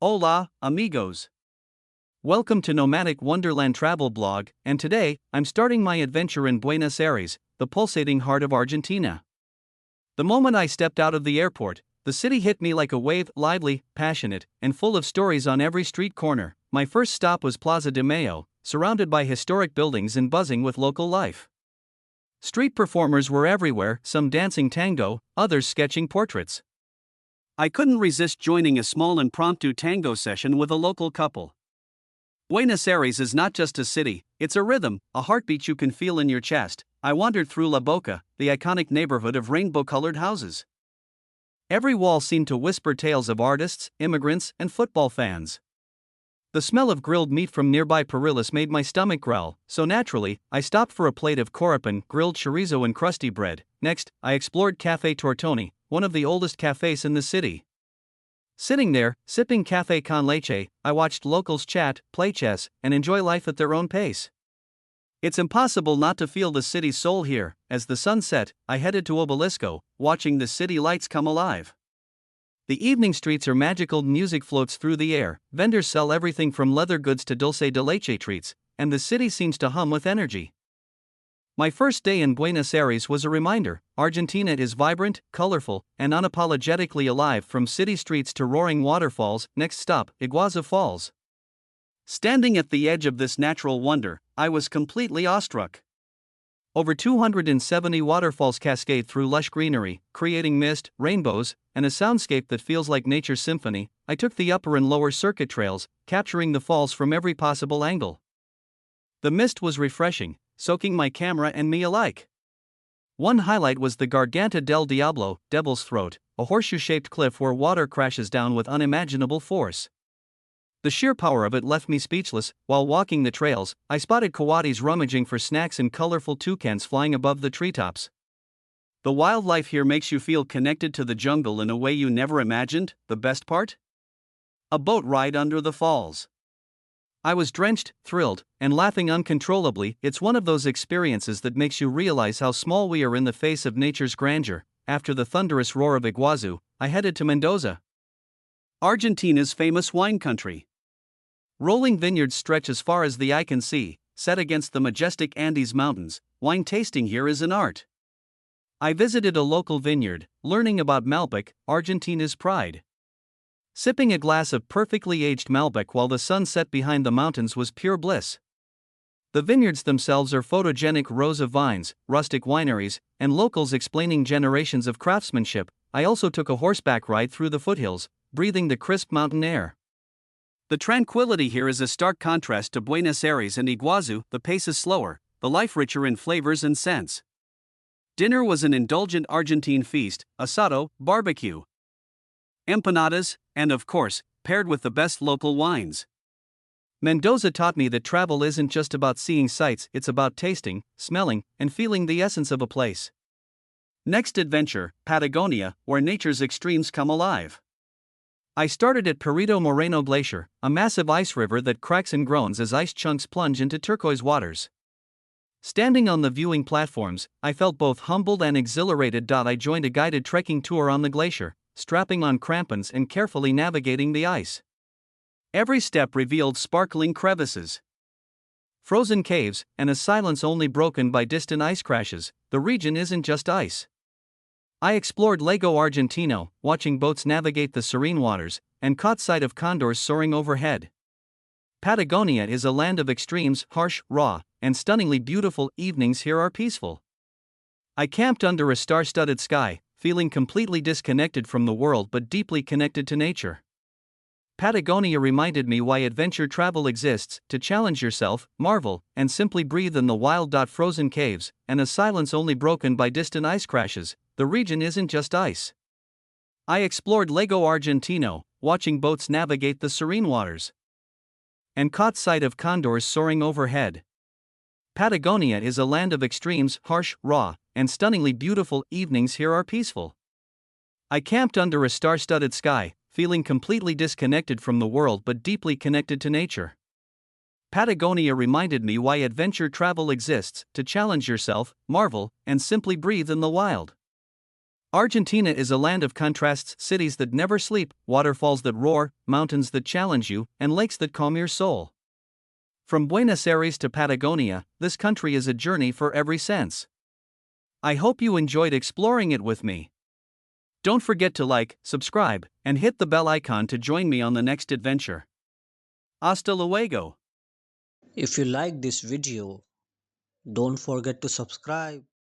Hola, amigos. Welcome to Nomadic Wonderland travel blog, and today, I'm starting my adventure in Buenos Aires, the pulsating heart of Argentina. The moment I stepped out of the airport, the city hit me like a wave, lively, passionate, and full of stories on every street corner. My first stop was Plaza de Mayo, surrounded by historic buildings and buzzing with local life. Street performers were everywhere, some dancing tango, others sketching portraits. I couldn't resist joining a small impromptu tango session with a local couple. Buenos Aires is not just a city, it's a rhythm, a heartbeat you can feel in your chest. I wandered through La Boca, the iconic neighborhood of rainbow-colored houses. Every wall seemed to whisper tales of artists, immigrants, and football fans. The smell of grilled meat from nearby Parillas made my stomach growl, so naturally, I stopped for a plate of corapan, grilled chorizo and crusty bread. Next, I explored Café Tortoni, one of the oldest cafes in the city. Sitting there, sipping café con leche, I watched locals chat, play chess, and enjoy life at their own pace. It's impossible not to feel the city's soul here. As the sun set, I headed to Obelisco, watching the city lights come alive. The evening streets are magical, music floats through the air, vendors sell everything from leather goods to dulce de leche treats, and the city seems to hum with energy. My first day in Buenos Aires was a reminder: Argentina is vibrant, colorful, and unapologetically alive, from city streets to roaring waterfalls. Next stop, Iguazu Falls. Standing at the edge of this natural wonder, I was completely awestruck. Over 270 waterfalls cascade through lush greenery, creating mist, rainbows, and a soundscape that feels like nature's symphony. I took the upper and lower circuit trails, capturing the falls from every possible angle. The mist was refreshing, soaking my camera and me alike. One highlight was the Garganta del Diablo, Devil's Throat, a horseshoe-shaped cliff where water crashes down with unimaginable force. The sheer power of it left me speechless. While walking the trails, I spotted coatis rummaging for snacks and colorful toucans flying above the treetops. The wildlife here makes you feel connected to the jungle in a way you never imagined. The best part? A boat ride under the falls. I was drenched, thrilled, and laughing uncontrollably. It's one of those experiences that makes you realize how small we are in the face of nature's grandeur. After the thunderous roar of Iguazu, I headed to Mendoza, Argentina's famous wine country. Rolling vineyards stretch as far as the eye can see, set against the majestic Andes Mountains. Wine tasting here is an art. I visited a local vineyard, learning about Malbec, Argentina's pride. Sipping a glass of perfectly aged Malbec while the sun set behind the mountains was pure bliss. The vineyards themselves are photogenic rows of vines, rustic wineries, and locals explaining generations of craftsmanship. I also took a horseback ride through the foothills, breathing the crisp mountain air. The tranquility here is a stark contrast to Buenos Aires and Iguazu. The pace is slower, the life richer in flavors and scents. Dinner was an indulgent Argentine feast: asado, barbecue, empanadas, and of course, paired with the best local wines. Mendoza taught me that travel isn't just about seeing sights, it's about tasting, smelling, and feeling the essence of a place. Next adventure, Patagonia, where nature's extremes come alive. I started at Perito Moreno Glacier, a massive ice river that cracks and groans as ice chunks plunge into turquoise waters. Standing on the viewing platforms, I felt both humbled and exhilarated. I joined a guided trekking tour on the glacier, strapping on crampons and carefully navigating the ice. Every step revealed sparkling crevices, frozen caves, and a silence only broken by distant ice crashes. The region isn't just ice. I explored Lago Argentino, watching boats navigate the serene waters, and caught sight of condors soaring overhead. Patagonia is a land of extremes: harsh, raw, and stunningly beautiful. Evenings here are peaceful. I camped under a star-studded sky, feeling completely disconnected from the world but deeply connected to nature. Patagonia reminded me why adventure travel exists: to challenge yourself, marvel, and simply breathe in the wild. Frozen caves, and a silence only broken by distant ice crashes. The region isn't just ice. I explored Lago Argentino, watching boats navigate the serene waters, and caught sight of condors soaring overhead. Patagonia is a land of extremes: harsh, raw, and stunningly beautiful. Evenings here are peaceful. I camped under a star-studded sky, feeling completely disconnected from the world but deeply connected to nature. Patagonia reminded me why adventure travel exists: to challenge yourself, marvel, and simply breathe in the wild. Argentina is a land of contrasts, cities that never sleep, waterfalls that roar, mountains that challenge you, and lakes that calm your soul. From Buenos Aires to Patagonia, this country is a journey for every sense. I hope you enjoyed exploring it with me. Don't forget to like, subscribe, and hit the bell icon to join me on the next adventure. Hasta luego. If you like this video, don't forget to subscribe.